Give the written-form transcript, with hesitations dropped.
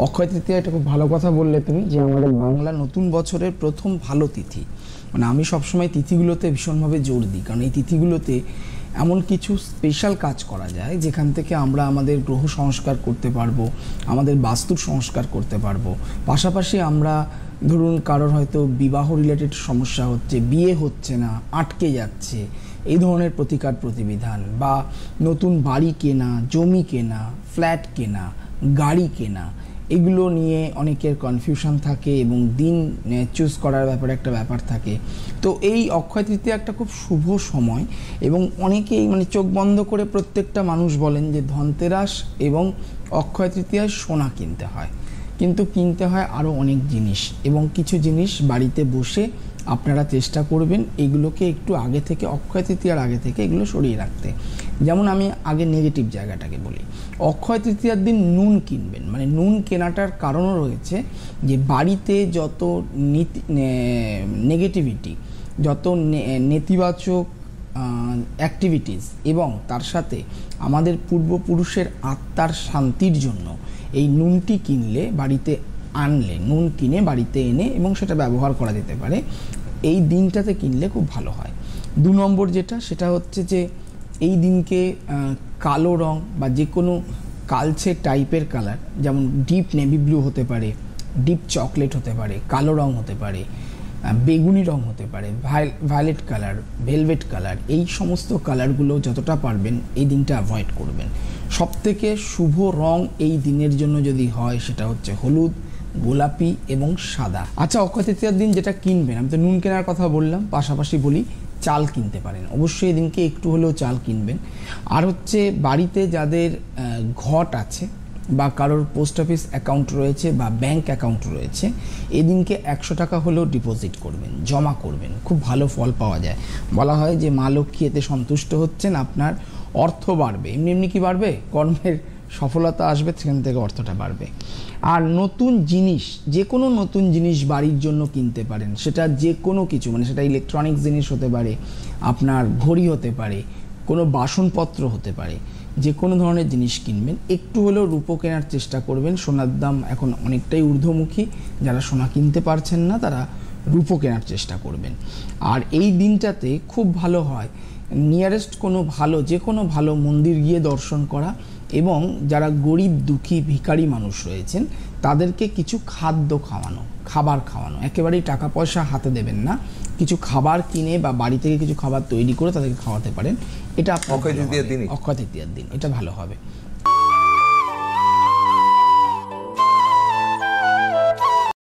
অক্ষয় তৃতীয়া, এটা খুব ভালো কথা বললে তুমি, যে আমাদের বাংলা নতুন বছরের প্রথম ভালো তিথি। মানে আমি সবসময় তিথিগুলোতে ভীষণভাবে জোর দিই, কারণ এই তিথিগুলোতে এমন কিছু স্পেশাল কাজ করা যায় যেখান থেকে আমরা আমাদের গ্রহ সংস্কার করতে পারবো, আমাদের বাস্তুর সংস্কার করতে পারবো। পাশাপাশি আমরা ধরুন কারোর হয়তো বিবাহ রিলেটেড সমস্যা হচ্ছে, বিয়ে হচ্ছে না, আটকে যাচ্ছে, এই ধরনের প্রতিকার প্রতিবিধান, বা নতুন বাড়ি কেনা, জমি কেনা, ফ্ল্যাট কেনা, গাড়ি কেনা, এগুলো নিয়ে অনেকের কনফিউশন থাকে এবং দিন চুজ করার ব্যাপারে একটা ব্যাপার থাকে। তো এই অক্ষয় তৃতীয়া একটা খুব শুভ সময়, এবং অনেকেই মানে চোখ বন্ধ করে প্রত্যেকটা মানুষ বলেন যে ধনতেরাস এবং অক্ষয় তৃতীয়ায় সোনা কিনতে হয়, কিন্তু কিনতে হয় আরও অনেক জিনিস, এবং কিছু জিনিস বাড়িতে বসে আপনারা চেষ্টা করবেন এগুলোকে একটু আগে থেকে, অক্ষয় তৃতীয়ার আগে থেকে এগুলো সরিয়ে রাখতে। যেমন আমি আগে নেগেটিভ জায়গাটাকে বলি, অক্ষয় তৃতীয়ার দিন নুন কিনবেন। মানে নুন কেনাটার কারণও রয়েছে যে বাড়িতে যত নেগেটিভিটি, যত নেতিবাচক অ্যাক্টিভিটিস, এবং তার সাথে আমাদের পূর্বপুরুষের আত্মার শান্তির জন্য এই নুনটি কিনলে, বাড়িতে আনলে, নুন কিনে বাড়িতে এনে এবং সেটা ব্যবহার করা যেতে পারে, এই দিনটাতে কিনলে খুব ভালো হয়। 2 নম্বর যেটা, সেটা হচ্ছে যে এই দিনকে কালো রং বা যে কোনো কালচে টাইপের কালার, যেমন ডিপ নেভি ব্লু হতে পারে, ডিপ চকলেট হতে পারে, কালো রং হতে পারে, বেগুনি রং হতে পারে, ভায়োলেট কালার, ভেলভেট কালার, এই সমস্ত কালারগুলো যতটা পারবেন এই দিনটা অ্যাভয়েড করবেন। সবথেকে শুভ রং এই দিনের জন্য যদি হয় সেটা হচ্ছে হলুদ, গোলাপি এবং সাদা। আচ্ছা, অক্ষয় তৃতীয়ার দিন যেটা কিনবেন, আমি তো নুন কেনার কথা বললাম, পাশাপাশি বলি চাল কিনতে পারেন। অবশ্যই এই দিনকে একটু হলেও চাল কিনবেন। আর হচ্ছে বাড়িতে যাদের ঘট আছে বা কারোর পোস্ট অফিস অ্যাকাউন্ট রয়েছে বা ব্যাংক অ্যাকাউন্ট রয়েছে, এদিনকে 100 টাকা হলেও ডিপোজিট করবেন, জমা করবেন, খুব ভালো ফল পাওয়া যায়। বলা হয় যে মা লক্ষ্মী এতে সন্তুষ্ট হচ্ছেন, আপনার অর্থ বাড়বে। এমনি এমনি কি বাড়বে, কর্মের সফলতা আসবে, সেখান থেকে অর্থটা বাড়বে। আর নতুন জিনিস, যে কোনো নতুন জিনিস বাড়ির জন্য কিনতে পারেন, সেটা যে কোনো কিছু, মানে সেটা ইলেকট্রনিক্স জিনিস হতে পারে, আপনার ঘড়ি হতে পারে, কোনো বাসনপত্র হতে পারে, যে কোনো ধরনের জিনিস কিনবেন। একটু হলেও রূপো কেনার চেষ্টা করবেন, সোনার দাম এখন অনেকটাই ঊর্ধ্বমুখী, যারা সোনা কিনতে পারছেন না তারা রূপো কেনার চেষ্টা করবেন। আর এই দিনটাতে খুব ভালো হয় নিয়ারেস্ট কোনো ভালো, যে কোনো ভালো মন্দির গিয়ে দর্শন করা, এবং যারা গরিব দুঃখী ভিখারি মানুষ রয়েছেন তাদেরকে কিছু খাদ্য খাওয়ানো, খাবার খাওয়ানো। একেবারেই টাকা পয়সা হাতে দেবেন না, কিছু খাবার কিনে বা বাড়ি থেকে কিছু খাবার তৈরি করে তাদেরকে খাওয়াতে পারেন। এটা অক্ষয় তৃতীয়ার দিন, এটা ভালো হবে।